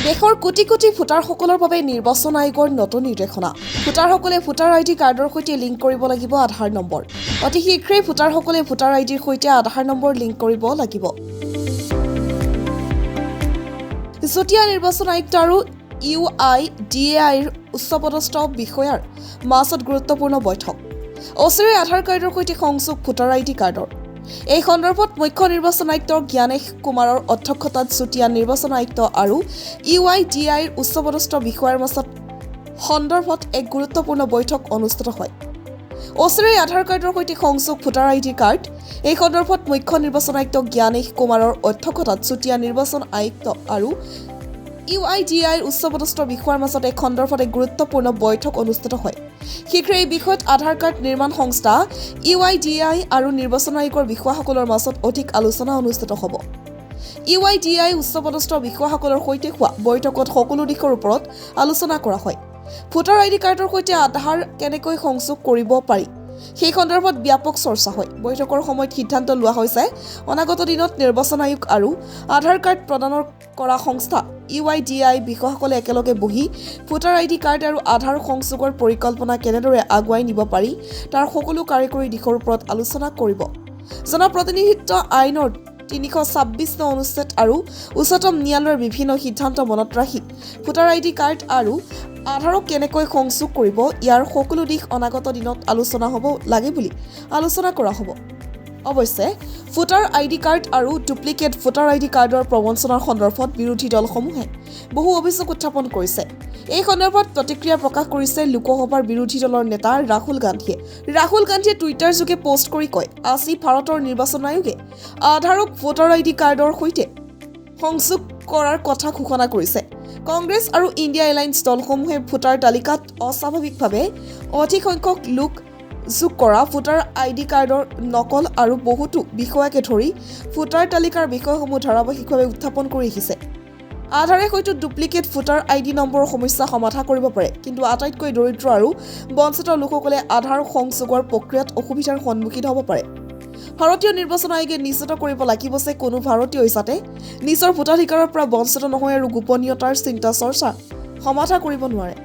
দেশৰ কোটি কোটি ভোটাৰসকলৰ বাবে নিৰ্বাচন আয়োগৰ নতুন নিৰ্দেশনা ভোটাৰসকলে ভোটাৰ আইডি কাৰ্ডৰ সৈতে লিংক কৰিব লাগিব আধাৰ নম্বৰ অতি শীঘ্ৰেই ভোটাৰসকলে ভোটাৰ আইডিৰ সৈতে আধাৰ নম্বৰ লিংক কৰিব লাগিব যুটীয়া নিৰ্বাচন আয়ুক্ত আৰু UIDAIৰ উচ্চপদস্থ বিষয়াৰ মাজত গুৰুত্বপূৰ্ণ বৈঠক অচিৰে আধাৰ কাৰ্ডৰ সৈতে সংযোগ ভোটাৰ আইডি কাৰ্ডৰ এই সন্দৰ্ভত মুখ্য নিৰ্বাচন আয়ুক্ত ণখবৰৰ অধ্যক্ষতাত যুটীয়া নিৰ্বাচন আয়ুক্ত আৰু UIDAIৰ উচ্চপদস্থ বিষয়াৰ মাজত সন্দৰ্ভত এক গুৰুত্বপূৰ্ণ বৈঠক অনুষ্ঠিত হয় অচিৰে আধাৰ কাৰ্ডৰ সৈতে সংযোগ ভোটাৰ আইডি কাৰ্ড এই সন্দৰ্ভত মুখ্য নিৰ্বাচন আয়ুক্ত ণখবৰৰ অধ্যক্ষতাত যুটীয়া নিৰ্বাচন আয়ুক্ত আৰু UIDAIৰ উচ্চপদস্থ বিষয়াৰ মাজত এক সন্দৰ্ভত এক গুৰুত্বপূৰ্ণ বৈঠক অনুষ্ঠিত হয় শীঘ্ৰে এই বিষয়ত আধাৰ কাৰ্ড নিৰ্মাণ সংস্থা UIDAI আৰু নিৰ্বাচন আয়োগৰ বিষয়াসকলৰ মাজত অধিক আলোচনা অনুষ্ঠিত হ'ব UIDAI উচ্চপদস্থ বিষয়াসকলৰ সৈতে হোৱা বৈঠকত সকলো দিশৰ ওপৰত আলোচনা কৰা হয় ভোটাৰ আইডি কাৰ্ডৰ সৈতে আধাৰ কেনেকৈ সংযোগ কৰিব পাৰি সেই সন্দৰ্ভত ব্যাপক চৰ্চা হয় বৈঠকৰ সময়ত সিদ্ধান্ত লোৱা হৈছে অনাগত দিনত নিৰ্বাচন আয়োগ আৰু আধাৰ কাৰ্ড প্ৰদান কৰা সংস্থা UIDAI বিষয়াসকলে একেলগে বহি ভোটাৰ আইডি কাৰ্ড আৰু আধাৰ সংযোগৰ পৰিকল্পনা কেনেদৰে আগুৱাই নিব পাৰি তাৰ সকলো কাৰিকৰী দিশৰ ওপৰত আলোচনা কৰিব জনপ্ৰতিনিধিত্ব আইনৰ 326 নং অনুচ্ছেদ আৰু উচ্চতম ন্যায়ালয়ৰ বিভিন্ন সিদ্ধান্ত মনত ৰাখি ভোটাৰ আইডি কাৰ্ড আৰু আধাৰক কেনেকৈ সংযোগ কৰিব ইয়াৰ সকলো দিশ অনাগত দিনত আলোচনা হ'ব লাগে বুলি আলোচনা কৰা হ'ব অৱশ্যে ভোটাৰ আইডি কাৰ্ড আৰু ডুপ্লিকেট ভোটাৰ আইডি কাৰ্ডৰ প্ৰবঞ্চনাৰ সন্দৰ্ভত বিৰোধী দলসমূহে বহু অভিযোগ উত্থাপন কৰিছে এই সন্দৰ্ভত প্ৰতিক্ৰিয়া প্ৰকাশ কৰিছে লোকসভাৰ বিৰোধী দলৰ নেতা ৰাহুল গান্ধীয়ে টুইটাৰ যোগে পোষ্ট কৰি কয় আজি ভাৰতৰ নিৰ্বাচন আয়োগে আধাৰক ভোটাৰ আইডি কাৰ্ডৰ সৈতে সংযোগ কৰাৰ কথা ঘোষণা কৰিছে কংগ্ৰেছ আৰু ইণ্ডিয়া এলায়েন্স দলসমূহে ভোটাৰ তালিকাত অস্বাভাৱিকভাৱে অধিক সংখ্যক লোক যোগ কৰা ভোটাৰ আইডি কাৰ্ডৰ নকল আৰু বহুতো বিষয়কে ধৰি ভোটাৰ তালিকাৰ বিষয়সমূহ ধাৰাবাহিকভাৱে উত্থাপন কৰি আহিছে আধাৰে হয়তো ডুপ্লিকেট ভোটাৰ আইডি নম্বৰৰ সমস্যা সমাধান কৰিব পাৰে কিন্তু আটাইতকৈ দৰিদ্ৰ আৰু বঞ্চিত লোকসকলে আধাৰ সংযোগৰ প্ৰক্ৰিয়াত অসুবিধাৰ সন্মুখীন হ'ব পাৰে ভাৰতীয় নিৰ্বাচন আয়োগে নিশ্চিত কৰিব লাগিব যে কোনো ভাৰতীয়ই যাতে নিজৰ ভোটাধিকাৰৰ পৰা বঞ্চিত নহয় আৰু গোপনীয়তাৰ চিন্তা চৰ্চা সমাধা কৰিব নোৱাৰে